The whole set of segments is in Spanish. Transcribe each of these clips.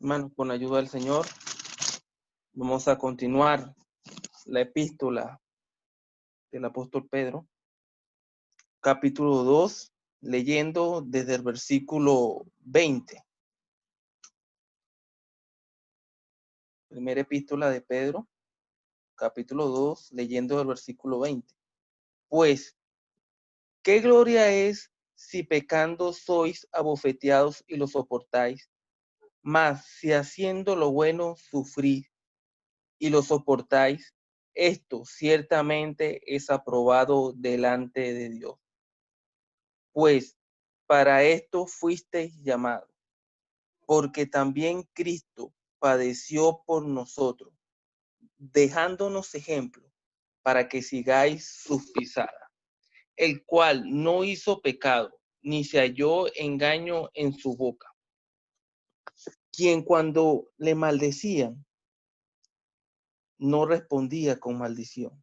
Hermanos, con la ayuda del Señor, vamos a continuar la epístola del apóstol Pedro, capítulo 2, leyendo desde el versículo 20. Primera epístola de Pedro, capítulo 2, leyendo el versículo 20. Pues, ¿qué gloria es si pecando sois abofeteados y lo soportáis? Mas si haciendo lo bueno sufrís y lo soportáis, esto ciertamente es aprobado delante de Dios. Pues para esto fuisteis llamados, porque también Cristo padeció por nosotros, dejándonos ejemplo para que sigáis sus pisadas, el cual no hizo pecado, ni se halló engaño en su boca, quien cuando le maldecían, no respondía con maldición.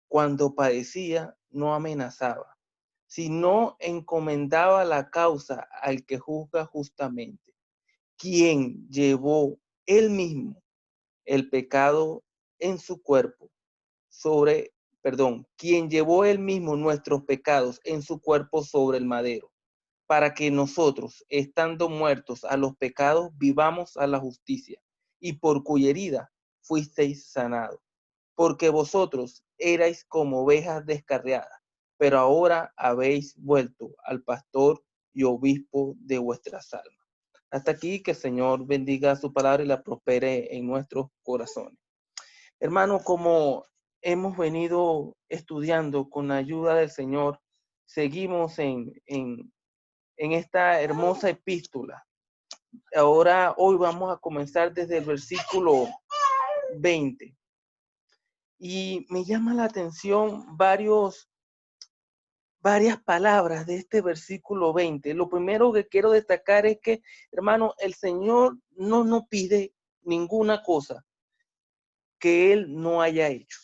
Cuando padecía, no amenazaba, sino encomendaba la causa al que juzga justamente, quien llevó él mismo el pecado en su cuerpo quien llevó él mismo nuestros pecados en su cuerpo sobre el madero, para que nosotros, estando muertos a los pecados, vivamos a la justicia, y por cuya herida fuisteis sanados. Porque vosotros erais como ovejas descarriadas, pero ahora habéis vuelto al pastor y obispo de vuestras almas. Hasta aquí, que el Señor bendiga su palabra y la prospere en nuestros corazones. Hermano, como hemos venido estudiando con la ayuda del Señor, seguimos en esta hermosa epístola. Hoy vamos a comenzar desde el versículo 20. Y me llama la atención varias palabras de este versículo 20. Lo primero que quiero destacar es que, hermano, el Señor no nos pide ninguna cosa que Él no haya hecho.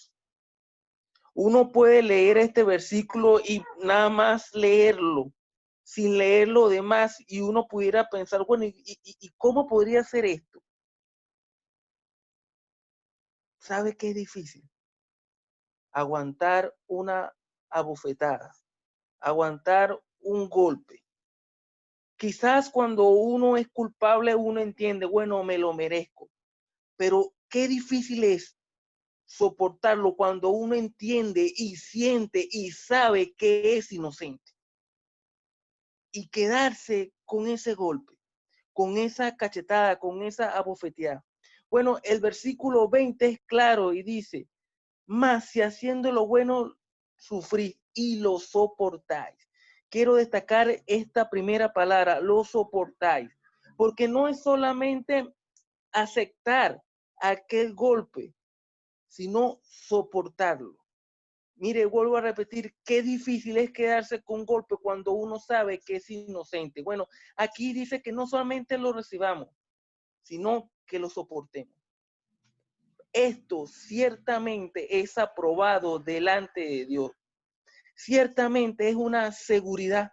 Uno puede leer este versículo y nada más leerlo, sin leer lo demás, y uno pudiera pensar, bueno, ¿y cómo podría ser esto? ¿Sabe qué es difícil? Aguantar una abofetada, aguantar un golpe. Quizás cuando uno es culpable, uno entiende, bueno, me lo merezco, pero qué difícil es soportarlo cuando uno entiende y siente y sabe que es inocente. Y quedarse con ese golpe, con esa cachetada, con esa abofeteada. Bueno, el versículo 20 es claro y dice, mas si haciendo lo bueno sufrís y lo soportáis. Quiero destacar esta primera palabra, lo soportáis, porque no es solamente aceptar aquel golpe, sino soportarlo. Mire, vuelvo a repetir, qué difícil es quedarse con golpe cuando uno sabe que es inocente. Bueno, aquí dice que no solamente lo recibamos, sino que lo soportemos. Esto ciertamente es aprobado delante de Dios. Ciertamente es una seguridad.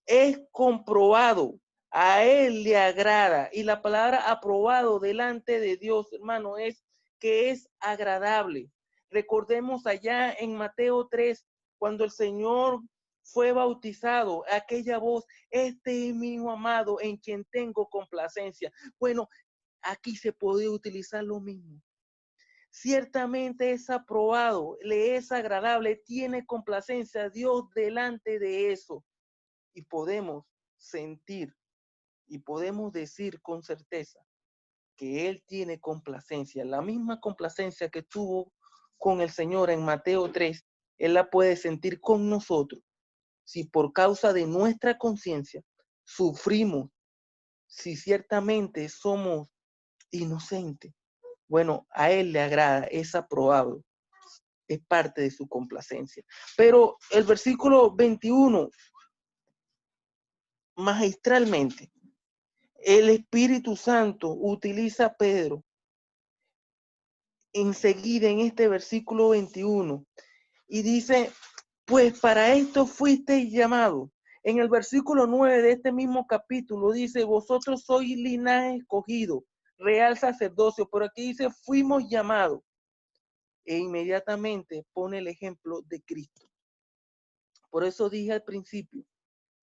Es comprobado. A Él le agrada. Y la palabra aprobado delante de Dios, hermano, es que es agradable. Recordemos allá en Mateo 3, cuando el Señor fue bautizado, aquella voz, este es mi hijo amado en quien tengo complacencia. Bueno, aquí se puede utilizar lo mismo. Ciertamente es aprobado, le es agradable, tiene complacencia a Dios delante de eso. Y podemos sentir y podemos decir con certeza que Él tiene complacencia, la misma complacencia que tuvo con el Señor en Mateo 3, Él la puede sentir con nosotros. Si por causa de nuestra conciencia sufrimos, si ciertamente somos inocentes, bueno, a Él le agrada, es aprobado, es parte de su complacencia. Pero el versículo 21, magistralmente, el Espíritu Santo utiliza a Pedro enseguida en este versículo 21 y dice, pues para esto fuisteis llamados. En el versículo 9 de este mismo capítulo dice, vosotros sois linaje escogido, real sacerdocio. Pero aquí dice, fuimos llamados. E inmediatamente pone el ejemplo de Cristo. Por eso dije al principio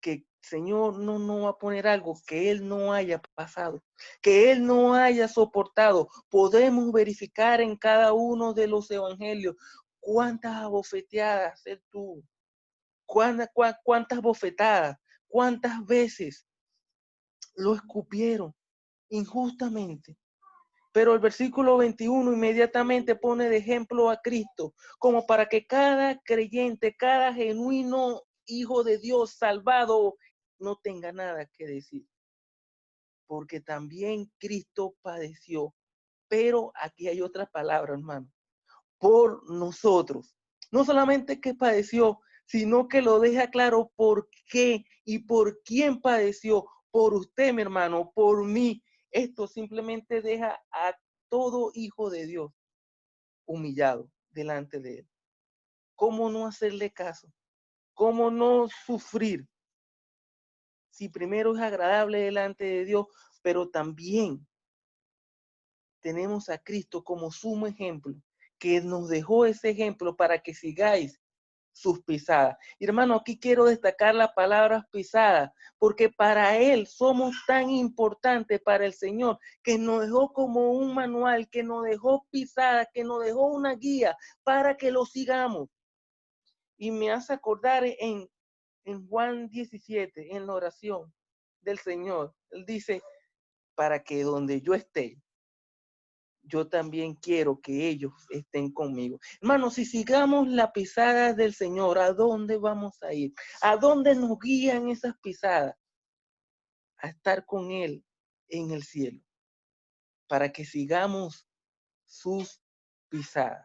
que el Señor no va a poner algo que Él no haya pasado, que Él no haya soportado. Podemos verificar en cada uno de los evangelios cuántas abofeteadas Él tuvo, cuántas bofetadas, cuántas veces lo escupieron injustamente. Pero el versículo 21 inmediatamente pone de ejemplo a Cristo, como para que cada creyente, cada genuino hijo de Dios salvado, no tenga nada que decir. Porque también Cristo padeció. Pero aquí hay otra palabra, hermano. Por nosotros. No solamente que padeció, sino que lo deja claro por qué y por quién padeció. Por usted, mi hermano, por mí. Esto simplemente deja a todo hijo de Dios humillado delante de él. ¿Cómo no hacerle caso? ¿Cómo no sufrir? Si primero es agradable delante de Dios, pero también tenemos a Cristo como sumo ejemplo, que nos dejó ese ejemplo para que sigáis sus pisadas. Hermano, aquí quiero destacar las palabras pisadas, porque para Él somos tan importantes para el Señor, que nos dejó como un manual, que nos dejó pisadas, que nos dejó una guía para que lo sigamos. Y me hace acordar en Juan 17, en la oración del Señor. Él dice, para que donde yo esté, yo también quiero que ellos estén conmigo. Hermano, si sigamos las pisadas del Señor, ¿a dónde vamos a ir? ¿A dónde nos guían esas pisadas? A estar con Él en el cielo, para que sigamos sus pisadas.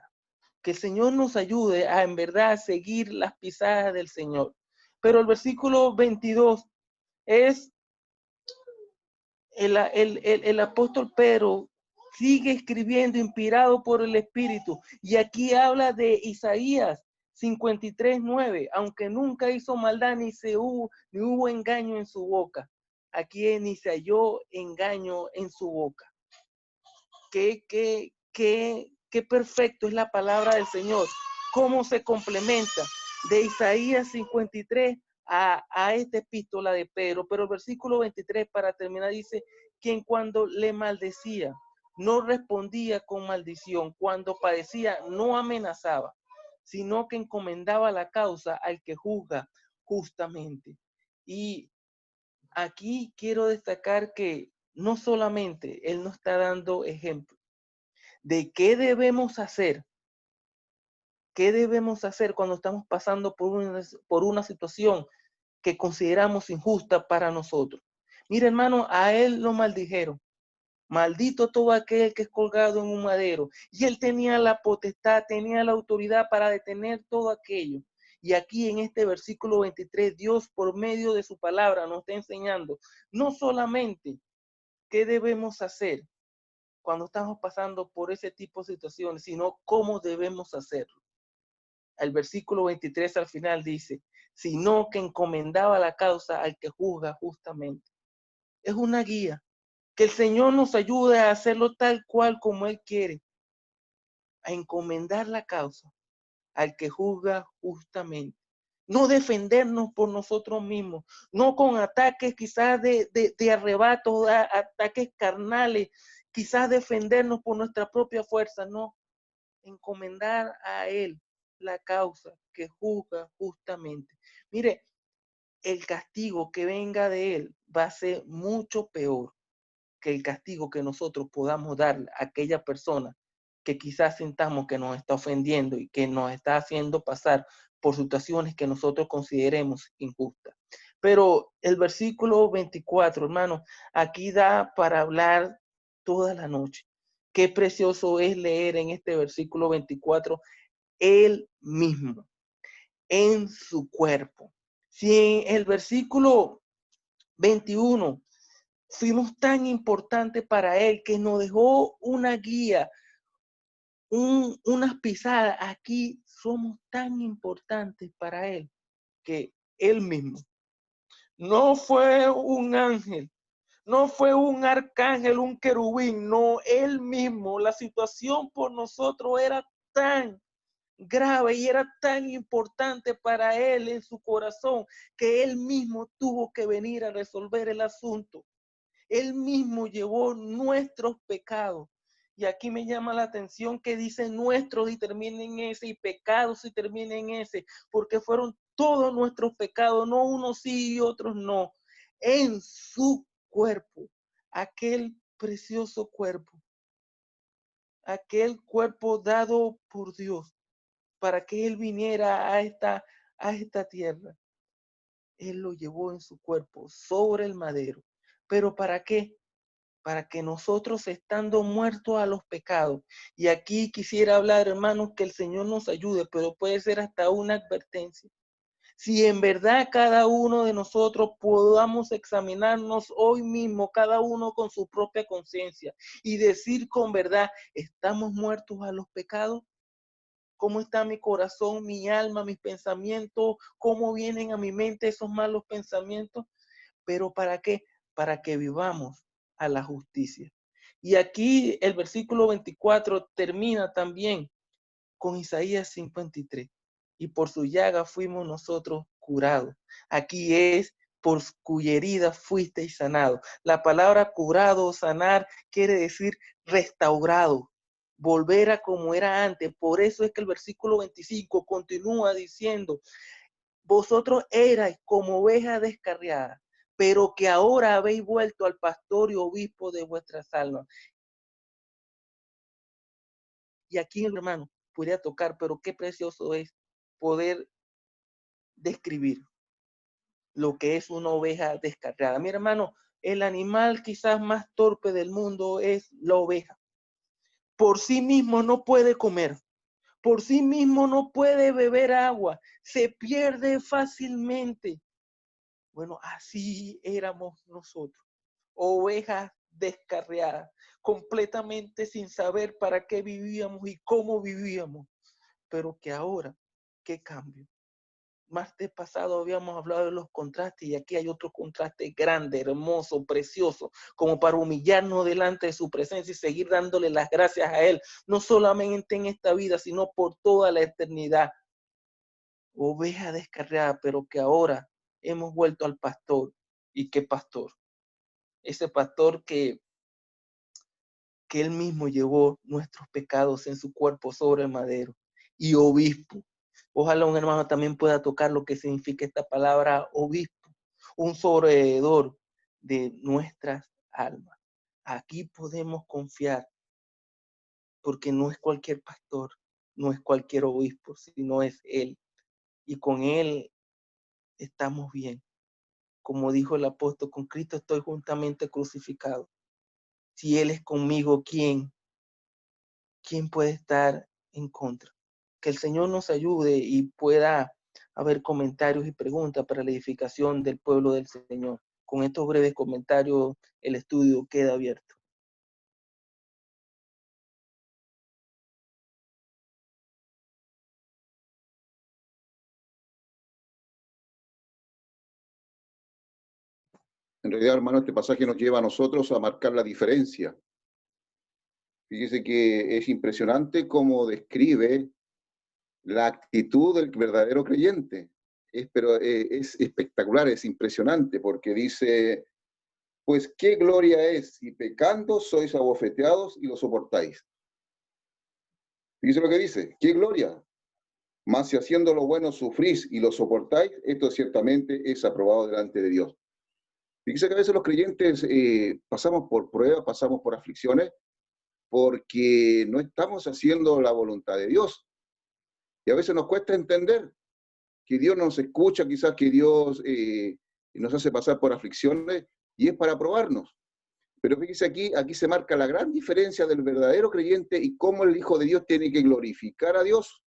Que el Señor nos ayude a en verdad seguir las pisadas del Señor. Pero el versículo 22 es el apóstol Pedro sigue escribiendo inspirado por el Espíritu. Y aquí habla de Isaías 53:9, aunque nunca hizo maldad ni hubo engaño en su boca. Aquí ni se halló engaño en su boca. Qué perfecto es la palabra del Señor. Cómo se complementa de Isaías 53 a esta epístola de Pedro. Pero el versículo 23 para terminar dice, quien cuando le maldecía no respondía con maldición, cuando padecía no amenazaba, sino que encomendaba la causa al que juzga justamente. Y aquí quiero destacar que no solamente Él nos está dando ejemplo de qué debemos hacer cuando estamos pasando por una situación que consideramos injusta para nosotros. Mira, hermano, a él lo maldijeron. Maldito todo aquel que es colgado en un madero. Y él tenía la potestad, tenía la autoridad para detener todo aquello. Y aquí en este versículo 23, Dios por medio de su palabra nos está enseñando no solamente qué debemos hacer cuando estamos pasando por ese tipo de situaciones, sino cómo debemos hacerlo. El versículo 23 al final dice, sino que encomendaba la causa al que juzga justamente. Es una guía. Que el Señor nos ayude a hacerlo tal cual como Él quiere, a encomendar la causa al que juzga justamente. No defendernos por nosotros mismos, no con ataques quizás de arrebatos, ataques carnales, quizás defendernos por nuestra propia fuerza, no, encomendar a Él la causa que juzga justamente. Mire, el castigo que venga de Él va a ser mucho peor que el castigo que nosotros podamos dar a aquella persona que quizás sintamos que nos está ofendiendo y que nos está haciendo pasar por situaciones que nosotros consideremos injustas. Pero el versículo 24, hermano, aquí da para hablar toda la noche. Qué precioso es leer en este versículo 24, Él mismo, en su cuerpo. Si en el versículo 21 fuimos tan importantes para Él que nos dejó una guía, unas pisadas, aquí somos tan importantes para Él que Él mismo No fue un ángel, no fue un arcángel, un querubín, no, él mismo. La situación por nosotros era tan grave y era tan importante para él en su corazón que él mismo tuvo que venir a resolver el asunto. Él mismo llevó nuestros pecados. Y aquí me llama la atención que dice nuestros y termina en ese, y pecados y termina en ese, porque fueron todos nuestros pecados, no unos sí y otros no, en su cuerpo, aquel precioso cuerpo, aquel cuerpo dado por Dios para que Él viniera a esta tierra. Él lo llevó en su cuerpo sobre el madero. ¿Pero para qué? Para que nosotros, estando muertos a los pecados, y aquí quisiera hablar, hermanos, que el Señor nos ayude, pero puede ser hasta una advertencia. Si en verdad cada uno de nosotros podamos examinarnos hoy mismo, cada uno con su propia conciencia, y decir con verdad, ¿estamos muertos a los pecados? ¿Cómo está mi corazón, mi alma, mis pensamientos? ¿Cómo vienen a mi mente esos malos pensamientos? ¿Pero para qué? Para que vivamos a la justicia. Y aquí el versículo 24 termina también con Isaías 53. Y por su llaga fuimos nosotros curados. Aquí es por cuya herida fuisteis sanados. La palabra curado o sanar quiere decir restaurado, volver a como era antes. Por eso es que el versículo 25 continúa diciendo, vosotros erais como ovejas descarriadas, pero que ahora habéis vuelto al pastor y obispo de vuestras almas. Y aquí, hermano, podría tocar, pero qué precioso es poder describir lo que es una oveja descarriada. Mi hermano, el animal quizás más torpe del mundo es la oveja. Por sí mismo no puede comer, por sí mismo no puede beber agua, se pierde fácilmente. Bueno, así éramos nosotros, ovejas descarriadas, completamente sin saber para qué vivíamos y cómo vivíamos, pero que ahora, ¿qué cambio? Martes pasado habíamos hablado de los contrastes y aquí hay otro contraste grande, hermoso, precioso, como para humillarnos delante de su presencia y seguir dándole las gracias a Él, no solamente en esta vida, sino por toda la eternidad. Oveja descarriada, pero que ahora hemos vuelto al pastor. ¿Y qué pastor? Ese pastor que Él mismo llevó nuestros pecados en su cuerpo sobre el madero. Y obispo. Ojalá un hermano también pueda tocar lo que significa esta palabra obispo, un sobrevedor de nuestras almas. Aquí podemos confiar, porque no es cualquier pastor, no es cualquier obispo, sino es Él. Y con Él estamos bien. Como dijo el apóstol, con Cristo estoy juntamente crucificado. Si Él es conmigo, ¿quién puede estar en contra? Que el Señor nos ayude y pueda haber comentarios y preguntas para la edificación del pueblo del Señor. Con estos breves comentarios, el estudio queda abierto. En realidad, hermano, este pasaje nos lleva a nosotros a marcar la diferencia. Fíjese que es impresionante cómo describe la actitud del verdadero creyente. Pero es espectacular, es impresionante, porque dice, pues qué gloria es si pecando sois abofeteados y lo soportáis. Fíjese lo que dice, qué gloria. Mas si haciendo lo bueno sufrís y lo soportáis, esto ciertamente es aprobado delante de Dios. Fíjese que a veces los creyentes pasamos por pruebas, pasamos por aflicciones, porque no estamos haciendo la voluntad de Dios. Y a veces nos cuesta entender que Dios nos escucha, quizás que Dios nos hace pasar por aflicciones, y es para probarnos. Pero fíjese aquí se marca la gran diferencia del verdadero creyente y cómo el Hijo de Dios tiene que glorificar a Dios.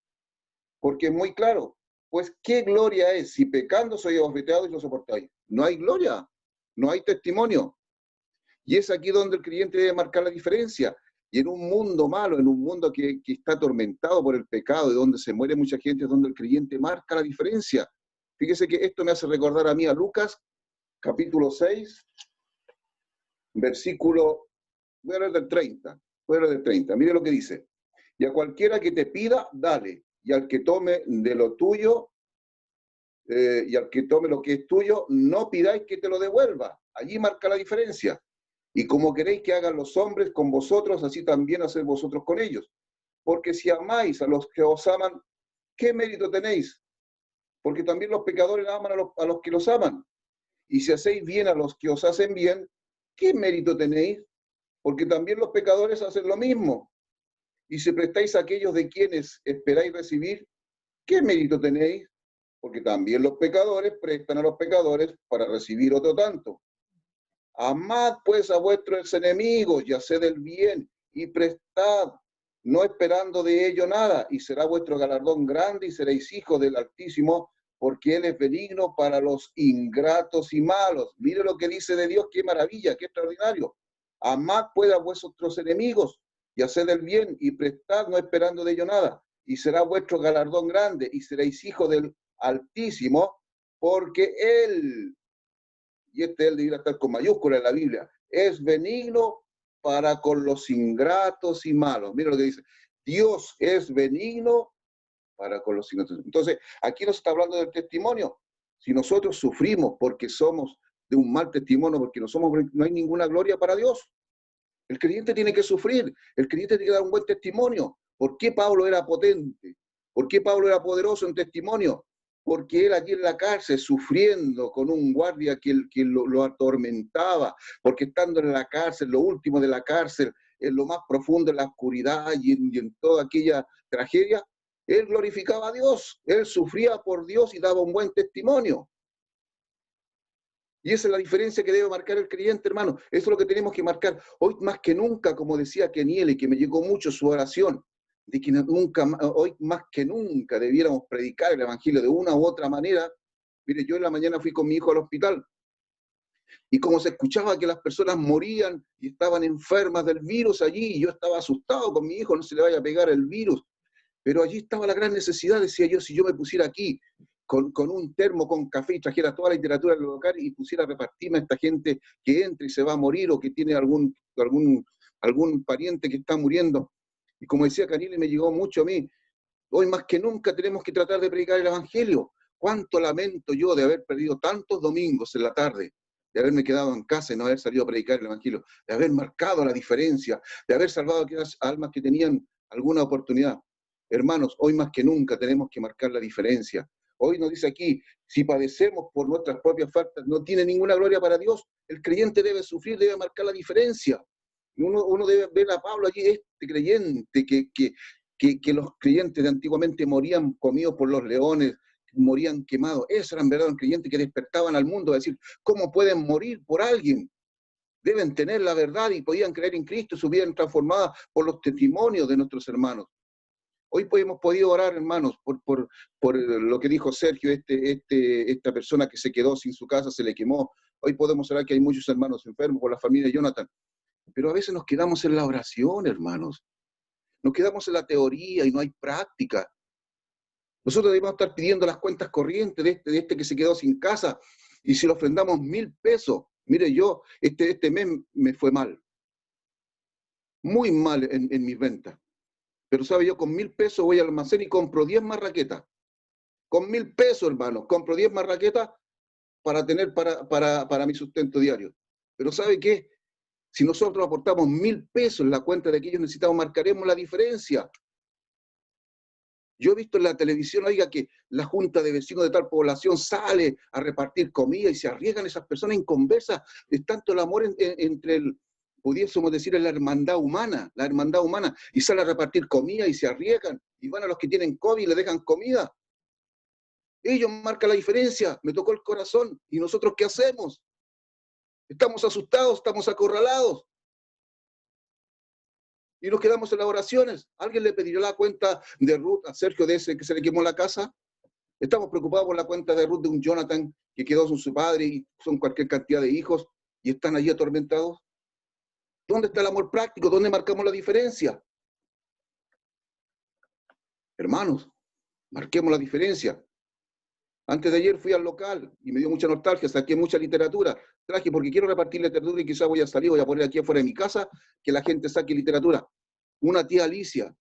Porque es muy claro, pues qué gloria es si pecando soy abofeteado y lo soportáis. No hay gloria, no hay testimonio. Y es aquí donde el creyente debe marcar la diferencia. Y en un mundo malo, en un mundo que está atormentado por el pecado y donde se muere mucha gente, es donde el creyente marca la diferencia. Fíjese que esto me hace recordar a mí a Lucas, capítulo 6, versículo, voy a leer del 30, voy a leer del 30. Mire lo que dice. Y a cualquiera que te pida, dale. Y al que tome de lo tuyo, y al que tome lo que es tuyo, no pidáis que te lo devuelva. Allí marca la diferencia. Y como queréis que hagan los hombres con vosotros, así también haced vosotros con ellos. Porque si amáis a los que os aman, ¿qué mérito tenéis? Porque también los pecadores aman a los que los aman. Y si hacéis bien a los que os hacen bien, ¿qué mérito tenéis? Porque también los pecadores hacen lo mismo. Y si prestáis a aquellos de quienes esperáis recibir, ¿qué mérito tenéis? Porque también los pecadores prestan a los pecadores para recibir otro tanto. Amad pues a vuestros enemigos y haced el bien y prestad, no esperando de ello nada, y será vuestro galardón grande y seréis hijos del Altísimo, porque Él es benigno para los ingratos y malos. Mire lo que dice de Dios, qué maravilla, qué extraordinario. Amad pues a vuestros enemigos y haced el bien y prestad, no esperando de ello nada, y será vuestro galardón grande y seréis hijos del Altísimo, porque Él, y este Él debería estar con mayúscula en la Biblia, es benigno para con los ingratos y malos. Mira lo que dice, Dios es benigno para con los ingratos. Entonces, aquí nos está hablando del testimonio. Si nosotros sufrimos porque somos de un mal testimonio, porque no hay ninguna gloria para Dios. El creyente tiene que sufrir, el creyente tiene que dar un buen testimonio. ¿Por qué Pablo era potente? ¿Por qué Pablo era poderoso en testimonio? Porque él allí en la cárcel, sufriendo con un guardia que lo atormentaba, porque estando en la cárcel, lo último de la cárcel, en lo más profundo, en la oscuridad y en toda aquella tragedia, él glorificaba a Dios, él sufría por Dios y daba un buen testimonio. Y esa es la diferencia que debe marcar el creyente, hermano. Eso es lo que tenemos que marcar. Hoy más que nunca, como decía Keniel, y que me llegó mucho su oración, de que hoy más que nunca debiéramos predicar el Evangelio de una u otra manera. Mire, yo en la mañana fui con mi hijo al hospital, y como se escuchaba que las personas morían y estaban enfermas del virus allí, y yo estaba asustado con mi hijo, no se le vaya a pegar el virus. Pero allí estaba la gran necesidad, decía yo, si yo me pusiera aquí con un termo, con café y trajera toda la literatura del local y pusiera a repartirme a esta gente que entra y se va a morir o que tiene algún pariente que está muriendo. Y como decía Canile, me llegó mucho a mí, hoy más que nunca tenemos que tratar de predicar el Evangelio. Cuánto lamento yo de haber perdido tantos domingos en la tarde, de haberme quedado en casa y no haber salido a predicar el Evangelio, de haber marcado la diferencia, de haber salvado a aquellas almas que tenían alguna oportunidad. Hermanos, hoy más que nunca tenemos que marcar la diferencia. Hoy nos dice aquí, si padecemos por nuestras propias faltas, no tiene ninguna gloria para Dios. El creyente debe sufrir, debe marcar la diferencia. Uno debe ver a Pablo allí, este creyente, que los creyentes de antiguamente morían comidos por los leones, morían quemados. Esos eran verdaderos creyentes que despertaban al mundo a decir, ¿cómo pueden morir por alguien? Deben tener la verdad y podían creer en Cristo, su vida transformada por los testimonios de nuestros hermanos. Hoy hemos podido orar, hermanos, por lo que dijo Sergio, esta persona que se quedó sin su casa, se le quemó. Hoy podemos orar que hay muchos hermanos enfermos por la familia de Jonathan. Pero a veces nos quedamos en la oración, hermanos. Nos quedamos en la teoría y no hay práctica. Nosotros debemos estar pidiendo las cuentas corrientes de este que se quedó sin casa. Y si le ofrendamos 1.000 pesos, mire, yo este mes me fue mal. Muy mal en mis ventas. Pero sabe, yo con 1.000 pesos voy al almacén y compro 10 marraquetas. Con 1.000 pesos, hermano, compro 10 marraquetas para tener para mi sustento diario. Pero ¿sabe qué? Si nosotros aportamos 1.000 pesos en la cuenta de que ellos necesitamos, marcaremos la diferencia. Yo he visto en la televisión, oiga, que la junta de vecinos de tal población sale a repartir comida y se arriesgan esas personas en conversa. Es tanto el amor entre pudiésemos decir, la hermandad humana, y sale a repartir comida y se arriesgan, y van a los que tienen COVID y le dejan comida. Ellos marcan la diferencia, me tocó el corazón, ¿y nosotros qué hacemos? Estamos asustados, estamos acorralados. Y nos quedamos en las oraciones. ¿Alguien le pedirá la cuenta de Ruth a Sergio de ese que se le quemó la casa? Estamos preocupados por la cuenta de Ruth de un Jonathan que quedó sin su padre y son cualquier cantidad de hijos y están allí atormentados. ¿Dónde está el amor práctico? ¿Dónde marcamos la diferencia? Hermanos, marquemos la diferencia. Antes de ayer fui al local y me dio mucha nostalgia, saqué mucha literatura. Traje porque quiero repartir literatura y quizás voy a salir, voy a poner aquí afuera de mi casa que la gente saque literatura. Una tía Alicia,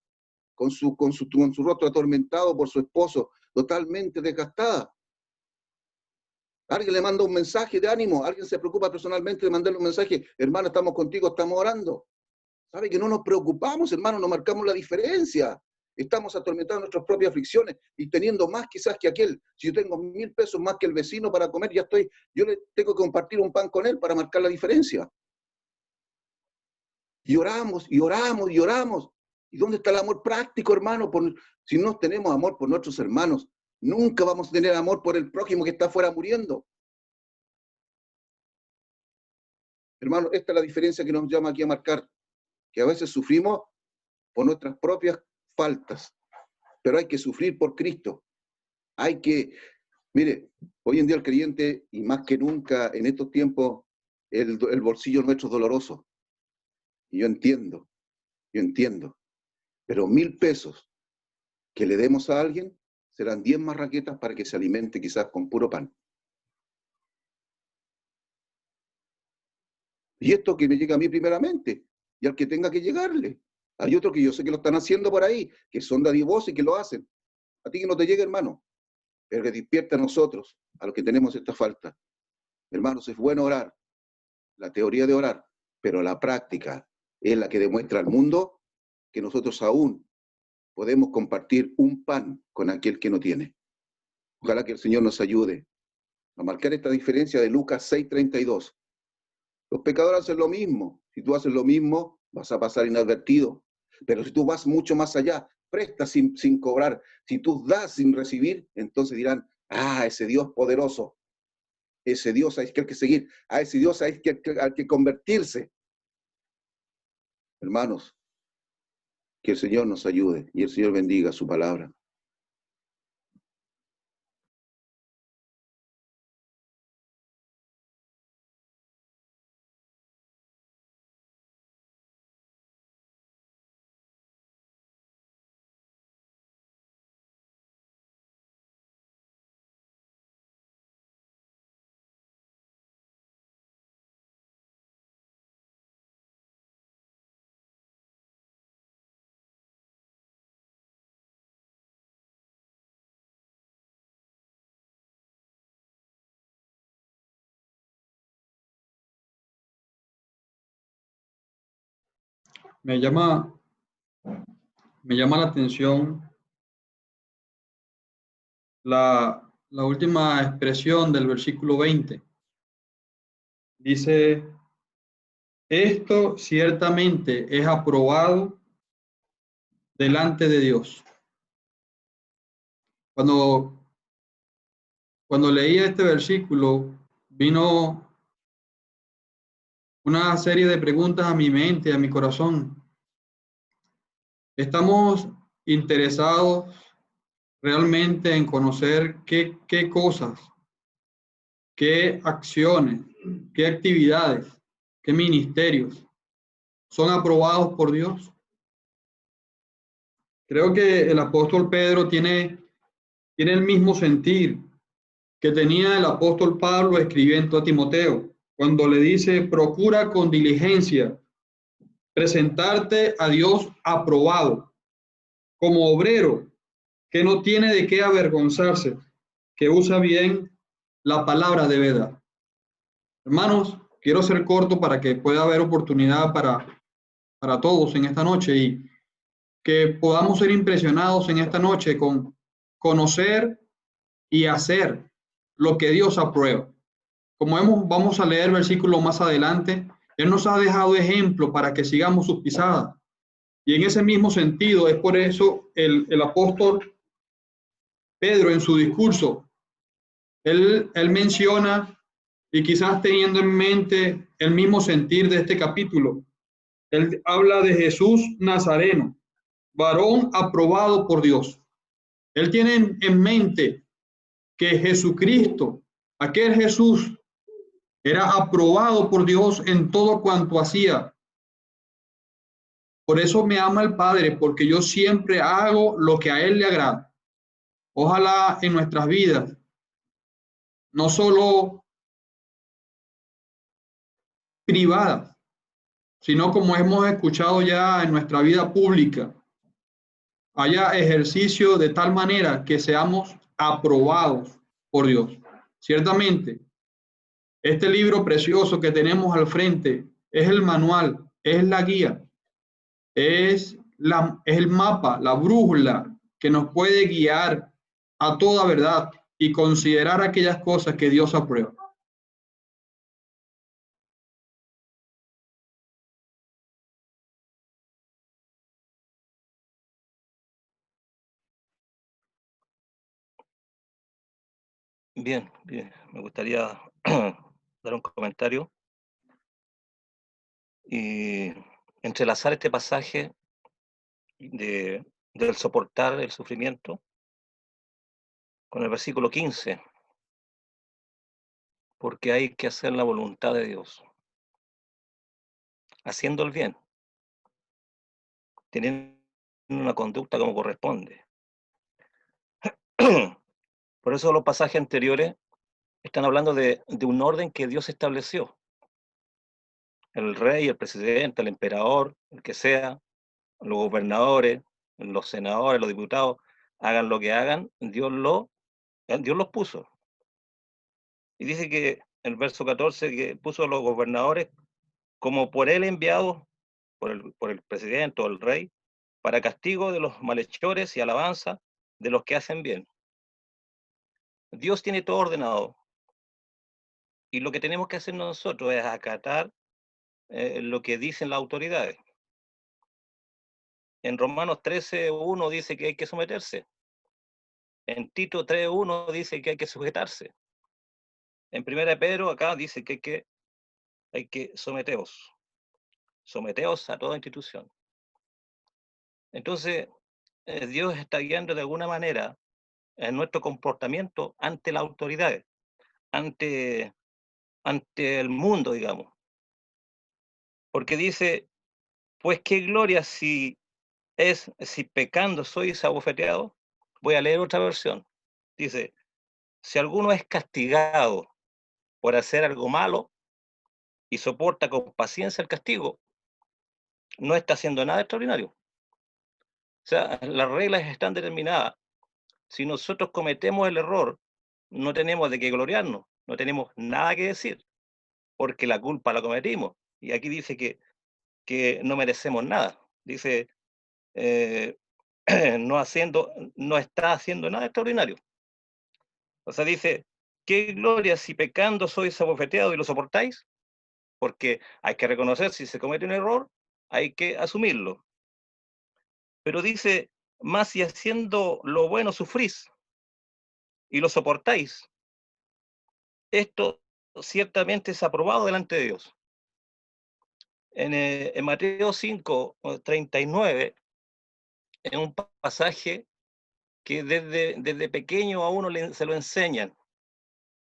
con su rostro atormentado por su esposo, totalmente desgastada. Alguien le manda un mensaje de ánimo, alguien se preocupa personalmente de mandarle un mensaje, hermano, estamos contigo, estamos orando. ¿Sabe que no nos preocupamos, hermano? No marcamos la diferencia. Estamos atormentados en nuestras propias aflicciones y teniendo más quizás que aquel. Si yo tengo 1.000 pesos más que el vecino para comer, yo le tengo que compartir un pan con él para marcar la diferencia. Y oramos, y oramos, y oramos. ¿Y dónde está el amor práctico, hermano? Si no tenemos amor por nuestros hermanos, nunca vamos a tener amor por el prójimo que está afuera muriendo. Hermano, esta es la diferencia que nos llama aquí a marcar. Que a veces sufrimos por nuestras propias faltas, pero hay que sufrir por Cristo. Mire, hoy en día el creyente, y más que nunca en estos tiempos, el bolsillo nuestro es doloroso. Y yo entiendo, pero 1.000 pesos que le demos a alguien serán 10 marraquetas para que se alimente quizás con puro pan. Y esto que me llega a mí primeramente, y al que tenga que llegarle. Hay otros que yo sé que lo están haciendo por ahí, que son dadivosos y que lo hacen. A ti que no te llegue, hermano, pero que despierta a nosotros, a los que tenemos esta falta. Hermanos, es bueno orar, la teoría de orar, pero la práctica es la que demuestra al mundo que nosotros aún podemos compartir un pan con aquel que no tiene. Ojalá que el Señor nos ayude a marcar esta diferencia de Lucas 6:32. Los pecadores hacen lo mismo. Si tú haces lo mismo, vas a pasar inadvertido. Pero si tú vas mucho más allá, prestas sin cobrar, si tú das sin recibir, entonces dirán, ese Dios poderoso, ese Dios hay que seguir, a ese Dios hay que convertirse. Hermanos, que el Señor nos ayude y el Señor bendiga su palabra. Me llama la atención la última expresión del versículo 20. Dice, esto ciertamente es aprobado delante de Dios. Cuando leía este versículo, vino una serie de preguntas a mi mente, a mi corazón. ¿Estamos interesados realmente en conocer qué cosas, qué acciones, qué actividades, qué ministerios son aprobados por Dios? Creo que el apóstol Pedro tiene el mismo sentir que tenía el apóstol Pablo escribiendo a Timoteo, cuando le dice, procura con diligencia presentarte a Dios aprobado, como obrero que no tiene de qué avergonzarse, que usa bien la palabra de verdad. Hermanos, quiero ser corto para que pueda haber oportunidad para todos en esta noche y que podamos ser impresionados en esta noche con conocer y hacer lo que Dios aprueba. Como vamos a leer versículos más adelante, Él nos ha dejado ejemplo para que sigamos sus pisadas. Y en ese mismo sentido, es por eso el apóstol Pedro en su discurso, él menciona, y quizás teniendo en mente el mismo sentir de este capítulo, él habla de Jesús Nazareno, varón aprobado por Dios. Él tiene en mente que Jesucristo, aquel Jesús, era aprobado por Dios en todo cuanto hacía. Por eso me ama el Padre, porque yo siempre hago lo que a Él le agrada. Ojalá en nuestras vidas no solo privadas, sino como hemos escuchado ya en nuestra vida pública, haya ejercicio de tal manera que seamos aprobados por Dios. Ciertamente, este libro precioso que tenemos al frente es el manual, es la guía, es el mapa, la brújula que nos puede guiar a toda verdad y considerar aquellas cosas que Dios aprueba. Bien, bien. Me gustaría dar un comentario y entrelazar este pasaje del soportar el sufrimiento con el versículo 15, porque hay que hacer la voluntad de Dios, haciendo el bien, teniendo una conducta como corresponde. Por eso los pasajes anteriores están hablando de un orden que Dios estableció. El rey, el presidente, el emperador, el que sea, los gobernadores, los senadores, los diputados, hagan lo que hagan, Dios los puso. Y dice que el verso 14 que puso a los gobernadores como por él enviados, por el presidente o el rey, para castigo de los malhechores y alabanza de los que hacen bien. Dios tiene todo ordenado. Y lo que tenemos que hacer nosotros es acatar lo que dicen las autoridades. En Romanos 13:1 dice que hay que someterse. En Tito 3:1 dice que hay que sujetarse. En 1 Pedro acá dice que hay que someteos a toda institución. Entonces, Dios está guiando de alguna manera en nuestro comportamiento ante las autoridades, ante el mundo, digamos. Porque dice, pues qué gloria si pecando sois abofeteados. Voy a leer otra versión. Dice, si alguno es castigado por hacer algo malo y soporta con paciencia el castigo, no está haciendo nada extraordinario. O sea, las reglas están determinadas. Si nosotros cometemos el error, no tenemos de qué gloriarnos, no tenemos nada que decir, porque la culpa la cometimos. Y aquí dice que no merecemos nada. Dice, no está haciendo nada extraordinario. O sea, dice, qué gloria si pecando sois abofeteados y lo soportáis, porque hay que reconocer si se comete un error, hay que asumirlo. Pero dice, más si haciendo lo bueno sufrís y lo soportáis, esto ciertamente es aprobado delante de Dios. En Mateo 5:39, en un pasaje que desde pequeño a uno se lo enseñan,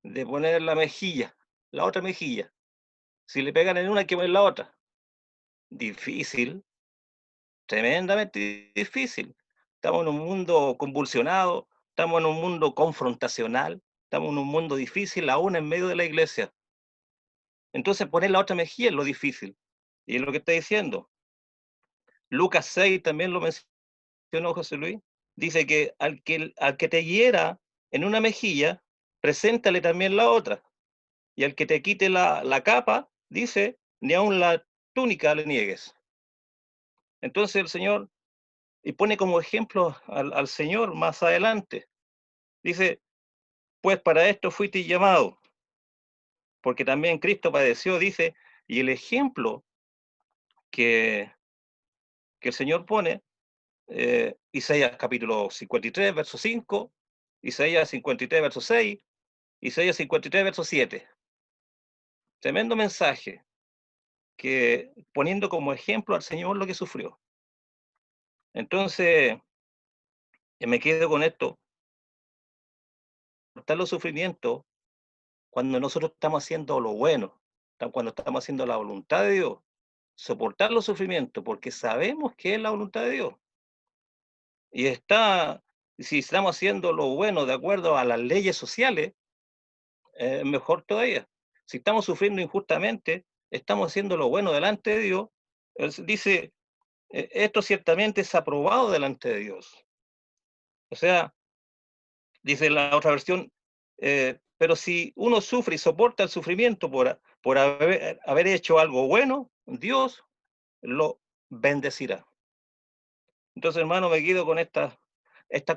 de poner la otra mejilla. Si le pegan en una, hay que poner la otra. Difícil, tremendamente difícil. Estamos en un mundo convulsionado, estamos en un mundo confrontacional, estamos en un mundo difícil, aún en medio de la iglesia. Entonces poner la otra mejilla es lo difícil. Y es lo que está diciendo. Lucas 6 también lo mencionó José Luis. Dice que al que te hiera en una mejilla, preséntale también la otra. Y al que te quite la capa, dice, ni aun la túnica le niegues. Entonces el Señor, y pone como ejemplo al Señor más adelante, dice, pues para esto fuiste llamado, porque también Cristo padeció, dice, y el ejemplo que el Señor pone, Isaías capítulo 53, verso 5, Isaías 53, verso 6, Isaías 53, verso 7. Tremendo mensaje, que poniendo como ejemplo al Señor lo que sufrió. Entonces, me quedo con esto. Soportar los sufrimientos cuando nosotros estamos haciendo lo bueno, cuando estamos haciendo la voluntad de Dios. Soportar los sufrimientos porque sabemos que es la voluntad de Dios. Si estamos haciendo lo bueno de acuerdo a las leyes sociales, mejor todavía. Si estamos sufriendo injustamente, estamos haciendo lo bueno delante de Dios. Dice, esto ciertamente es aprobado delante de Dios. O sea, dice la otra versión, pero si uno sufre y soporta el sufrimiento por haber hecho algo bueno, Dios lo bendecirá. Entonces, hermano, me quedo con esta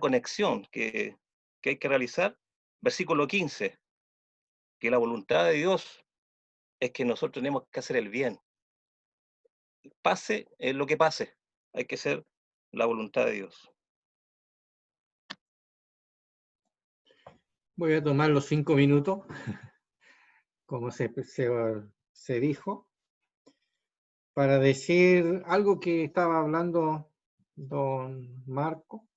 conexión que hay que realizar. Versículo 15, que la voluntad de Dios es que nosotros tenemos que hacer el bien. Pase lo que pase, hay que hacer la voluntad de Dios. Voy a tomar los 5 minutos, como se dijo, para decir algo que estaba hablando don Marco.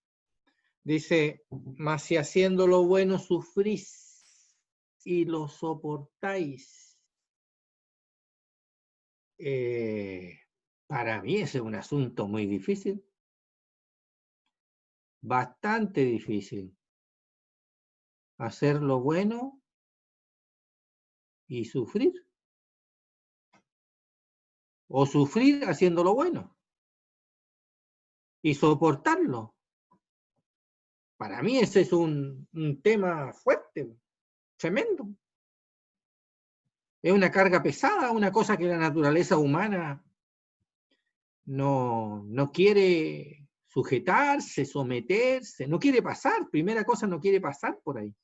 Dice, mas si haciendo lo bueno sufrís y lo soportáis. Para mí ese es un asunto muy difícil. Bastante difícil. Hacer lo bueno y sufrir. O sufrir haciendo lo bueno. Y soportarlo. Para mí ese es un tema fuerte, tremendo. Es una carga pesada, una cosa que la naturaleza humana no quiere sujetarse, someterse, no quiere pasar. Primera cosa, no quiere pasar por ahí.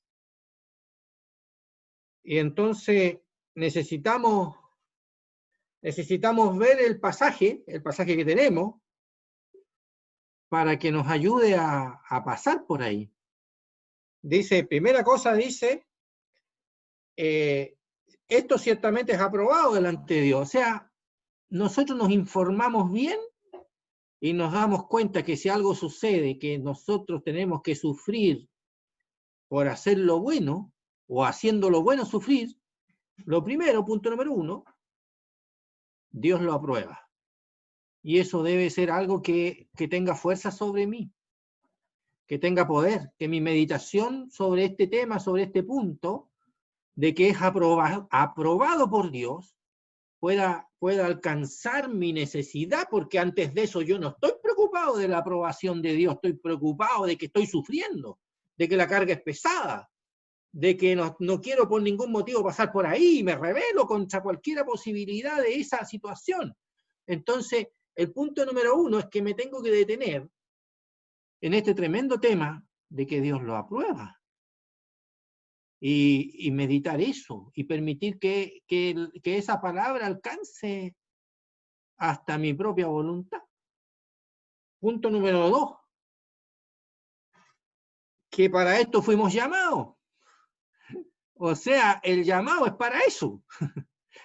Y entonces necesitamos ver el pasaje que tenemos, para que nos ayude a pasar por ahí. Dice, primera cosa, dice, esto ciertamente es aprobado delante de Dios. O sea, nosotros nos informamos bien y nos damos cuenta que si algo sucede, que nosotros tenemos que sufrir por hacer lo bueno, o haciendo lo bueno sufrir, lo primero, punto número 1, Dios lo aprueba. Y eso debe ser algo que tenga fuerza sobre mí, que tenga poder, que mi meditación sobre este tema, sobre este punto, de que es aprobado por Dios, pueda alcanzar mi necesidad, porque antes de eso yo no estoy preocupado de la aprobación de Dios, estoy preocupado de que estoy sufriendo, de que la carga es pesada, de que no quiero por ningún motivo pasar por ahí, y me rebelo contra cualquier posibilidad de esa situación. Entonces, el punto número 1 es que me tengo que detener en este tremendo tema de que Dios lo aprueba. Y meditar eso, y permitir que esa palabra alcance hasta mi propia voluntad. Punto número 2, que para esto fuimos llamados. O sea, el llamado es para eso,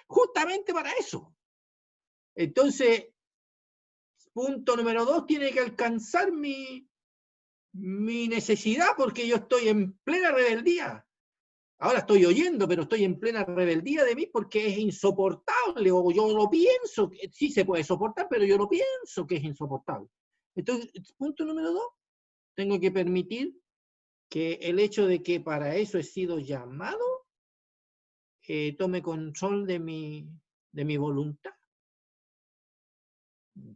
justamente para eso. Entonces, punto número 2, tiene que alcanzar mi necesidad, porque yo estoy en plena rebeldía. Ahora estoy oyendo, pero estoy en plena rebeldía de mí porque es insoportable, o yo lo pienso, que sí se puede soportar, pero yo lo pienso que es insoportable. Entonces, punto número 2, tengo que permitir que el hecho de que para eso he sido llamado tome control de mi voluntad.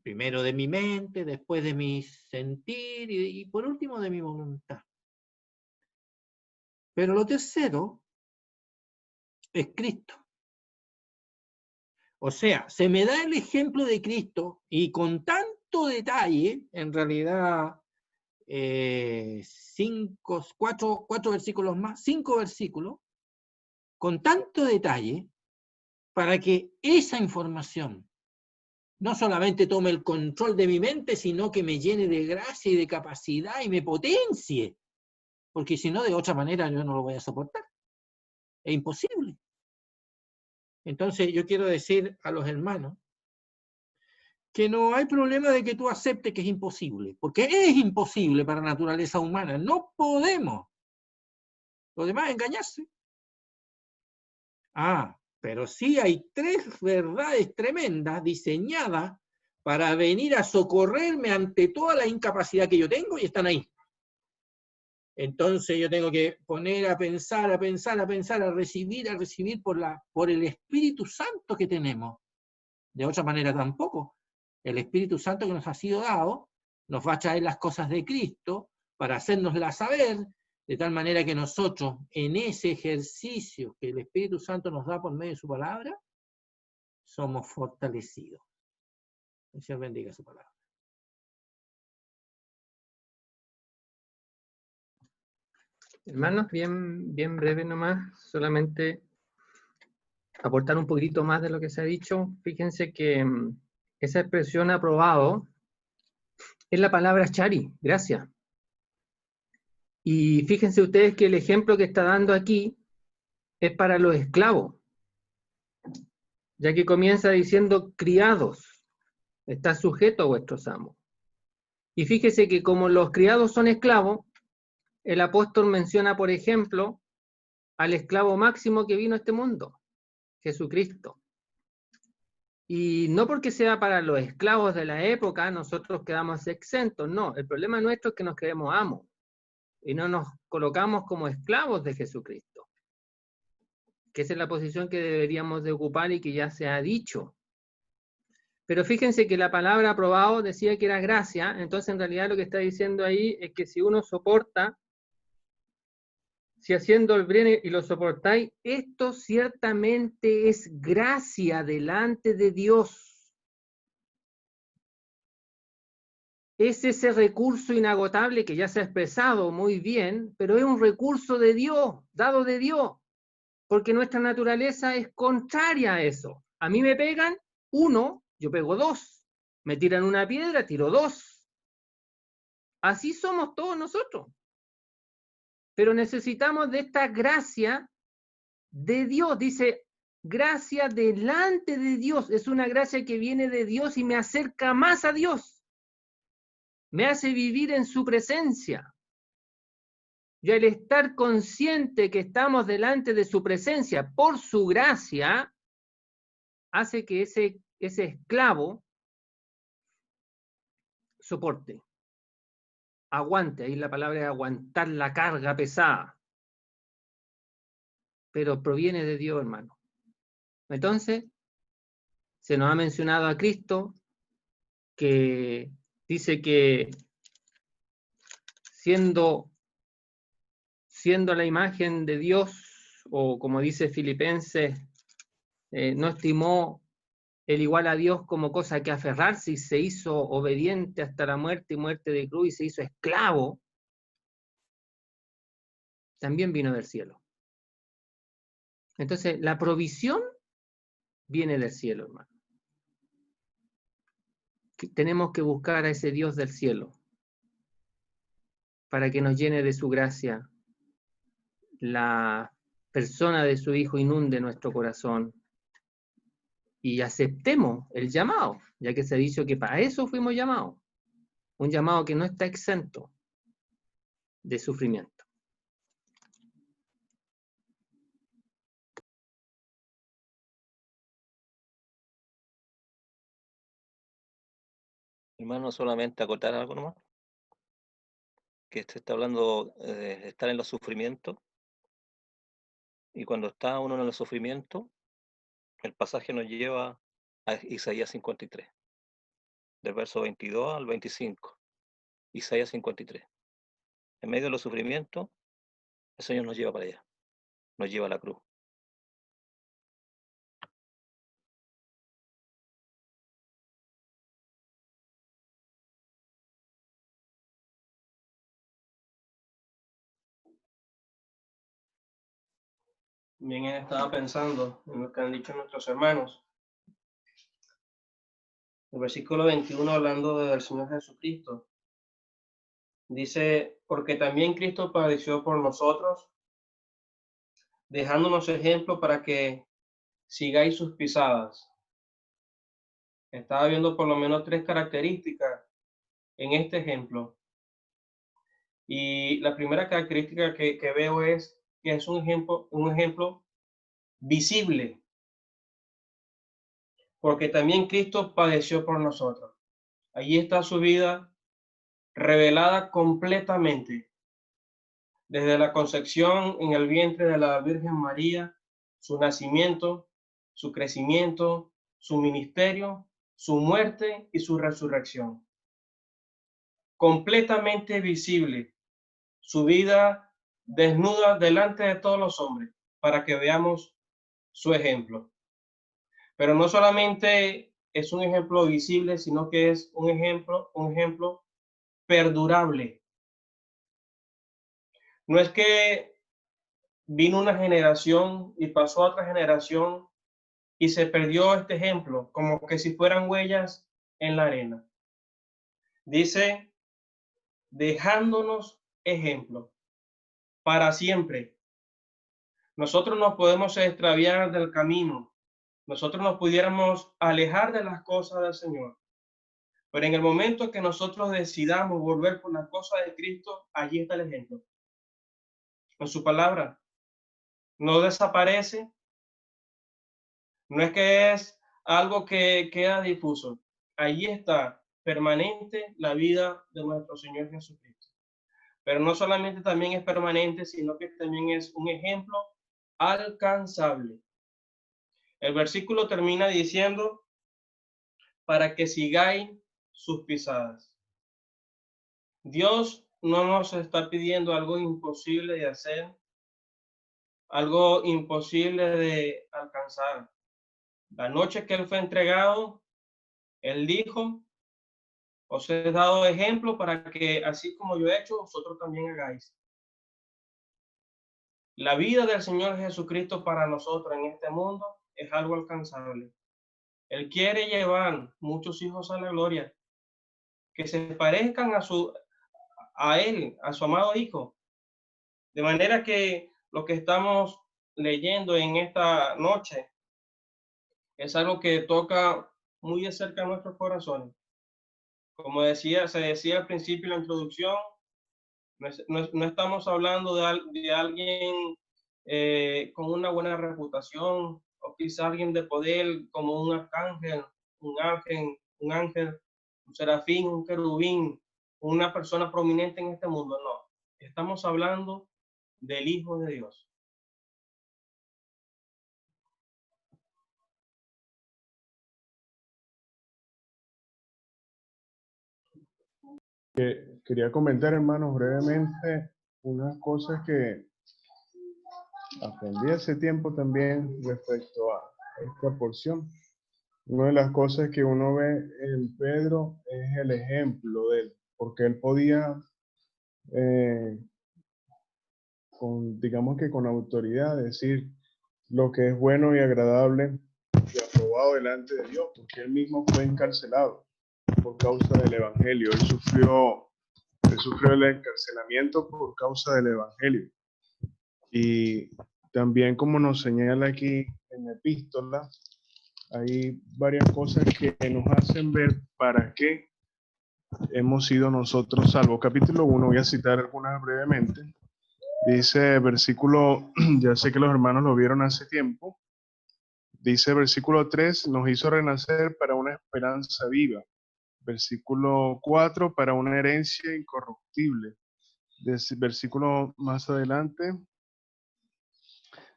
Primero de mi mente, después de mi sentir y por último de mi voluntad. Pero lo tercero es Cristo. O sea, se me da el ejemplo de Cristo y con tanto detalle, en realidad 4 versículos más, 5 versículos, con tanto detalle, para que esa información no solamente tome el control de mi mente, sino que me llene de gracia y de capacidad y me potencie. Porque si no, de otra manera yo no lo voy a soportar. Es imposible. Entonces yo quiero decir a los hermanos que no hay problema de que tú aceptes que es imposible, porque es imposible para la naturaleza humana. No podemos. Lo demás es engañarse. Pero sí hay 3 verdades tremendas diseñadas para venir a socorrerme ante toda la incapacidad que yo tengo, y están ahí. Entonces yo tengo que poner a pensar, a recibir por el Espíritu Santo que tenemos. De otra manera tampoco. El Espíritu Santo que nos ha sido dado nos va a traer las cosas de Cristo para hacérnoslas saber, de tal manera que nosotros, en ese ejercicio que el Espíritu Santo nos da por medio de su palabra, somos fortalecidos. Que el Señor bendiga su palabra. Hermanos, bien breve nomás, solamente aportar un poquito más de lo que se ha dicho. Fíjense que esa expresión aprobado es la palabra chari, gracia. Y fíjense ustedes que el ejemplo que está dando aquí es para los esclavos, ya que comienza diciendo criados, está sujeto a vuestros amos. Y fíjese que como los criados son esclavos, el apóstol menciona, por ejemplo, al esclavo máximo que vino a este mundo, Jesucristo. Y no porque sea para los esclavos de la época, nosotros quedamos exentos, no. El problema nuestro es que nos creemos amos y no nos colocamos como esclavos de Jesucristo, que esa es la posición que deberíamos de ocupar y que ya se ha dicho. Pero fíjense que la palabra aprobado decía que era gracia, entonces en realidad lo que está diciendo ahí es que si uno soporta, si haciendo el bien y lo soportáis, esto ciertamente es gracia delante de Dios. Es ese recurso inagotable que ya se ha expresado muy bien, pero es un recurso de Dios, dado de Dios, porque nuestra naturaleza es contraria a eso. A mí me pegan 1, yo pego 2. Me tiran una piedra, tiro 2. Así somos todos nosotros. Pero necesitamos de esta gracia de Dios. Dice, gracia delante de Dios. Es una gracia que viene de Dios y me acerca más a Dios. Me hace vivir en su presencia. Y al estar consciente que estamos delante de su presencia por su gracia, hace que ese esclavo soporte. Aguante, ahí la palabra es aguantar la carga pesada. Pero proviene de Dios, hermano. Entonces, se nos ha mencionado a Cristo, que dice que siendo la imagen de Dios, o como dice Filipenses, no estimó el igual a Dios como cosa que aferrarse y se hizo obediente hasta la muerte y muerte de cruz y se hizo esclavo, también vino del cielo. Entonces, la provisión viene del cielo, hermano. Tenemos que buscar a ese Dios del cielo para que nos llene de su gracia. La persona de su Hijo inunde nuestro corazón y aceptemos el llamado, ya que se ha dicho que para eso fuimos llamados. Un llamado que no está exento de sufrimiento. Hermano, solamente acotar algo nomás. Que se está hablando de estar en los sufrimientos. Y cuando está uno en los sufrimientos, el pasaje nos lleva a Isaías 53. Del verso 22 al 25. Isaías 53. En medio de los sufrimientos, el Señor nos lleva para allá. Nos lleva a la cruz. Bien, estaba pensando en lo que han dicho nuestros hermanos. El versículo 21, hablando del Señor Jesucristo, dice, porque también Cristo padeció por nosotros, dejándonos ejemplo para que sigáis sus pisadas. Estaba viendo por lo menos 3 características en este ejemplo. Y la primera característica que veo es que es un ejemplo visible. Porque también Cristo padeció por nosotros. Allí está su vida revelada completamente. desde la concepción en el vientre de la Virgen María, su nacimiento, su crecimiento, su ministerio, su muerte y su resurrección. Completamente visible, su vida desnuda delante de todos los hombres, para que veamos su ejemplo. Pero no solamente es un ejemplo visible, sino que es un ejemplo perdurable. No es que vino una generación y pasó a otra generación y se perdió este ejemplo, como que si fueran huellas en la arena. Dice, dejándonos ejemplo para siempre. Nosotros nos podemos extraviar del camino, nosotros nos pudiéramos alejar de las cosas del Señor, pero en el momento que nosotros decidamos volver por las cosas de Cristo, allí está el ejemplo. En su palabra, no desaparece, no es que es algo que queda difuso, allí está permanente la vida de nuestro Señor Jesucristo. Pero no solamente también es permanente, sino que también es un ejemplo alcanzable. El versículo termina diciendo, para que sigáis sus pisadas. Dios no nos está pidiendo algo imposible de hacer, algo imposible de alcanzar. La noche que Él fue entregado, Él dijo, os he dado ejemplo para que así como yo he hecho, vosotros también hagáis. La vida del Señor Jesucristo para nosotros en este mundo es algo alcanzable. Él quiere llevar muchos hijos a la gloria, que se parezcan a Él, a su amado Hijo. De manera que lo que estamos leyendo en esta noche es algo que toca muy de cerca a nuestros corazones. Como se decía al principio en la introducción, no estamos hablando de alguien con una buena reputación, o quizá alguien de poder como un arcángel, un ángel, un serafín, un querubín, una persona prominente en este mundo. No, estamos hablando del Hijo de Dios. Quería comentar, hermanos, brevemente unas cosas que aprendí hace tiempo también respecto a esta porción. Una de las cosas que uno ve en Pedro es el ejemplo de él, porque él podía, digamos que con autoridad, decir lo que es bueno y agradable y aprobado delante de Dios, porque él mismo fue encarcelado por causa del Evangelio. Él sufrió el encarcelamiento por causa del Evangelio. Y también, como nos señala aquí en la epístola, hay varias cosas que nos hacen ver para qué hemos sido nosotros salvos. Capítulo 1, voy a citar algunas brevemente. Dice versículo, ya sé que los hermanos lo vieron hace tiempo, dice versículo 3, nos hizo renacer para una esperanza viva. Versículo 4, para una herencia incorruptible. Versículo más adelante,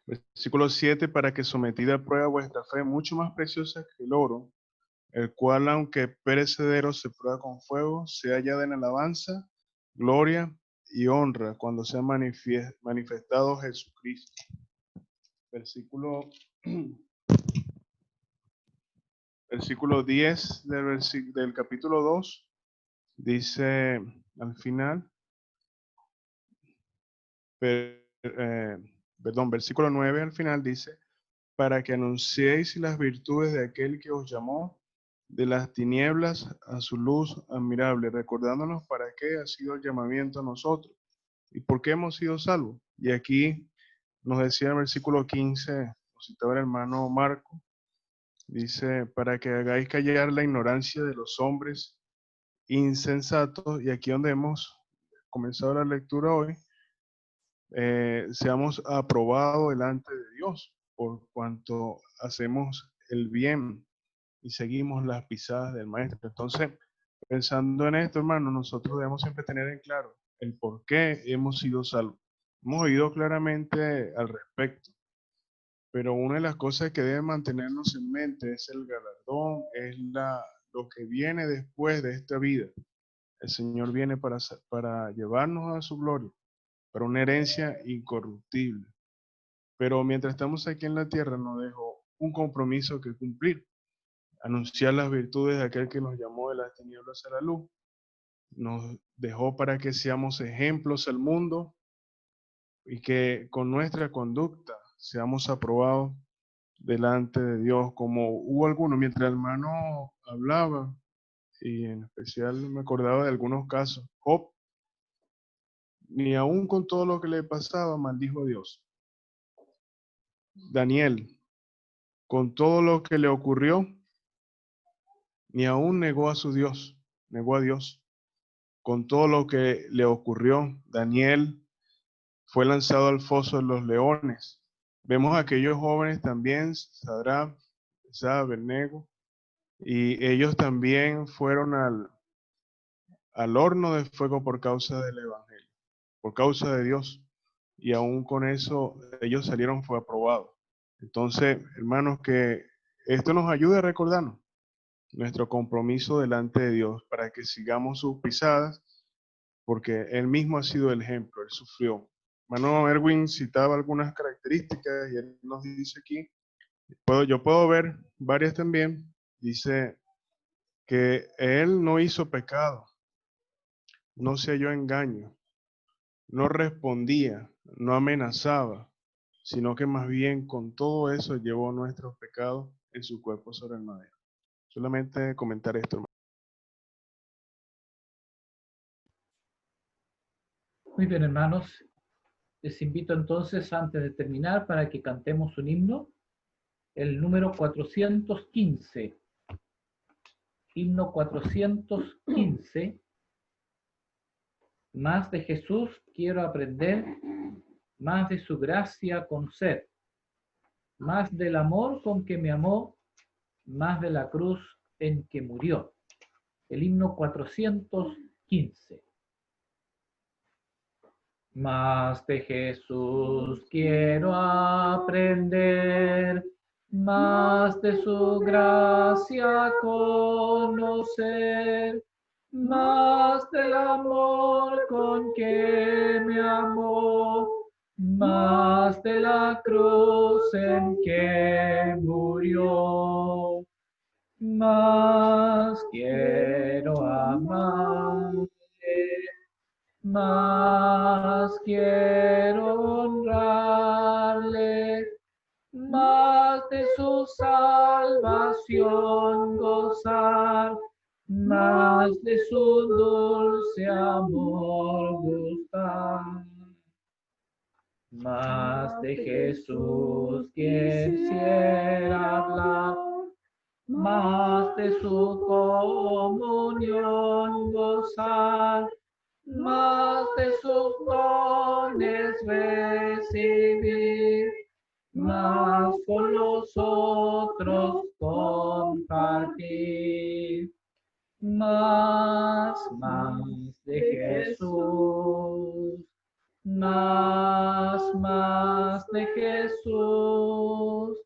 versículo 7, para que sometida a prueba vuestra fe, mucho más preciosa que el oro, el cual, aunque perecedero, se prueba con fuego, sea hallada en alabanza, gloria y honra cuando sea manifestado Jesucristo. Versículo 10 del capítulo 2 dice al final, versículo 9 al final dice, para que anunciéis las virtudes de aquel que os llamó de las tinieblas a su luz admirable, recordándonos para qué ha sido el llamamiento a nosotros y por qué hemos sido salvos. Y aquí nos decía el versículo 15, nos citaba el hermano Marco, dice, para que hagáis callar la ignorancia de los hombres insensatos, y aquí donde hemos comenzado la lectura hoy, seamos aprobados delante de Dios por cuanto hacemos el bien y seguimos las pisadas del Maestro. Entonces, pensando en esto, hermano, nosotros debemos siempre tener en claro el por qué hemos sido salvos. Hemos oído claramente al respecto, pero una de las cosas que debe mantenernos en mente es el galardón, es lo que viene después de esta vida. El Señor viene para llevarnos a su gloria, para una herencia incorruptible. Pero mientras estamos aquí en la tierra nos dejó un compromiso que cumplir, anunciar las virtudes de aquel que nos llamó de las tinieblas a la luz. Nos dejó para que seamos ejemplos al mundo y que con nuestra conducta seamos aprobados delante de Dios, como hubo algunos, mientras el hermano hablaba, y en especial me acordaba de algunos casos. Job, ni aún con todo lo que le pasaba, maldijo a Dios. Daniel, con todo lo que le ocurrió, ni aún negó a su Dios, negó a Dios. Con todo lo que le ocurrió, Daniel fue lanzado al foso de los leones. Vemos a aquellos jóvenes también, Sadrach, Mesach, Abednego, y ellos también fueron al horno de fuego por causa del evangelio, por causa de Dios. Y aún con eso ellos salieron, fue aprobado. Entonces, hermanos, que esto nos ayude a recordarnos nuestro compromiso delante de Dios para que sigamos sus pisadas, porque Él mismo ha sido el ejemplo, Él sufrió. Hermano Erwin citaba algunas características y él nos dice aquí, yo puedo ver varias también, dice que Él no hizo pecado, no se halló engaño, no respondía, no amenazaba, sino que más bien con todo eso llevó nuestros pecados en su cuerpo sobre el madero. Solamente comentar esto, hermano. Muy bien, hermanos. Les invito entonces, antes de terminar, para que cantemos un himno, el número 415. Himno 415. Más de Jesús quiero aprender, más de su gracia conocer, más del amor con que me amó, más de la cruz en que murió. El himno 415. Más de Jesús quiero aprender, más de su gracia conocer, más del amor con que me amó, más de la cruz en que murió. Más quiero amarle, más quiero honrarle, más de su salvación gozar, más de su dulce amor gustar. Más de Jesús quisiera hablar, más de su comunión gozar, más de sus dones recibir, más con los otros compartir. Más de Jesús, más de Jesús,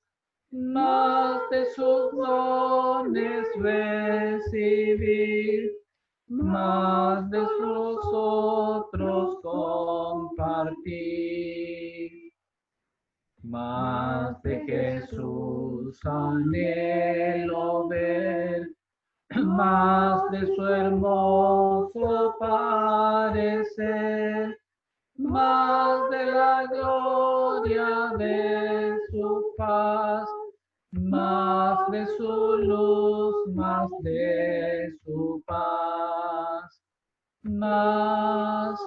más de sus dones recibir, más de sus otros compartir. Más de Jesús anhelo ver, más de su hermoso parecer, más de la gloria de su paz, más de su luz, más de su paz. Más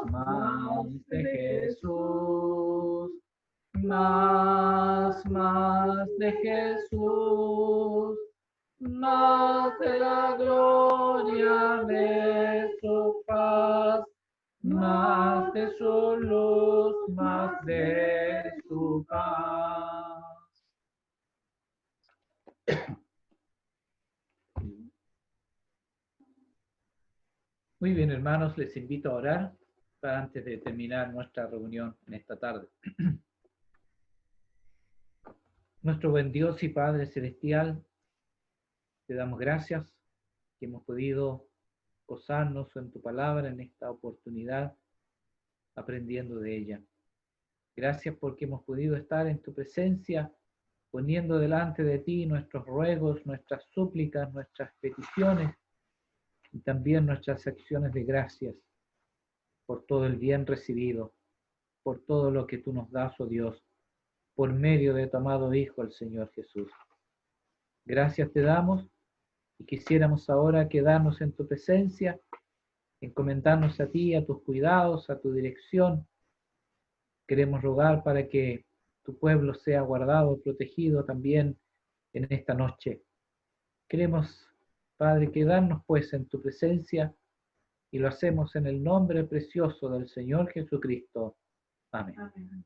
de Jesús, más de Jesús, más de la gloria de su paz, más de su luz, más de su paz. Muy bien, hermanos, les invito a orar para antes de terminar nuestra reunión en esta tarde. Nuestro buen Dios y Padre Celestial, te damos gracias que hemos podido gozarnos en tu palabra en esta oportunidad, aprendiendo de ella. Gracias porque hemos podido estar en tu presencia, poniendo delante de ti nuestros ruegos, nuestras súplicas, nuestras peticiones y también nuestras acciones de gracias por todo el bien recibido, por todo lo que tú nos das, oh Dios, por medio de tu amado Hijo, el Señor Jesús. Gracias te damos y quisiéramos ahora quedarnos en tu presencia, encomendarnos a ti, a tus cuidados, a tu dirección. Queremos rogar para que tu pueblo sea guardado, protegido también en esta noche. Queremos, Padre, quedarnos pues en tu presencia y lo hacemos en el nombre precioso del Señor Jesucristo. Amén. Amén.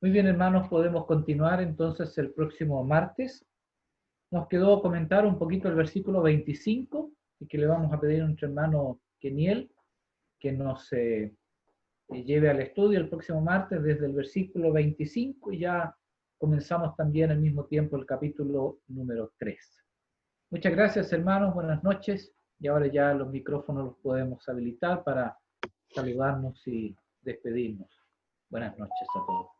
Muy bien, hermanos, podemos continuar entonces el próximo martes. Nos quedó comentar un poquito el versículo 25 y que le vamos a pedir a nuestro hermano Keniel que nos lleve al estudio el próximo martes desde el versículo 25 y ya comenzamos también al mismo tiempo el capítulo número 3. Muchas gracias, hermanos, buenas noches, y ahora ya los micrófonos los podemos habilitar para saludarnos y despedirnos. Buenas noches a todos.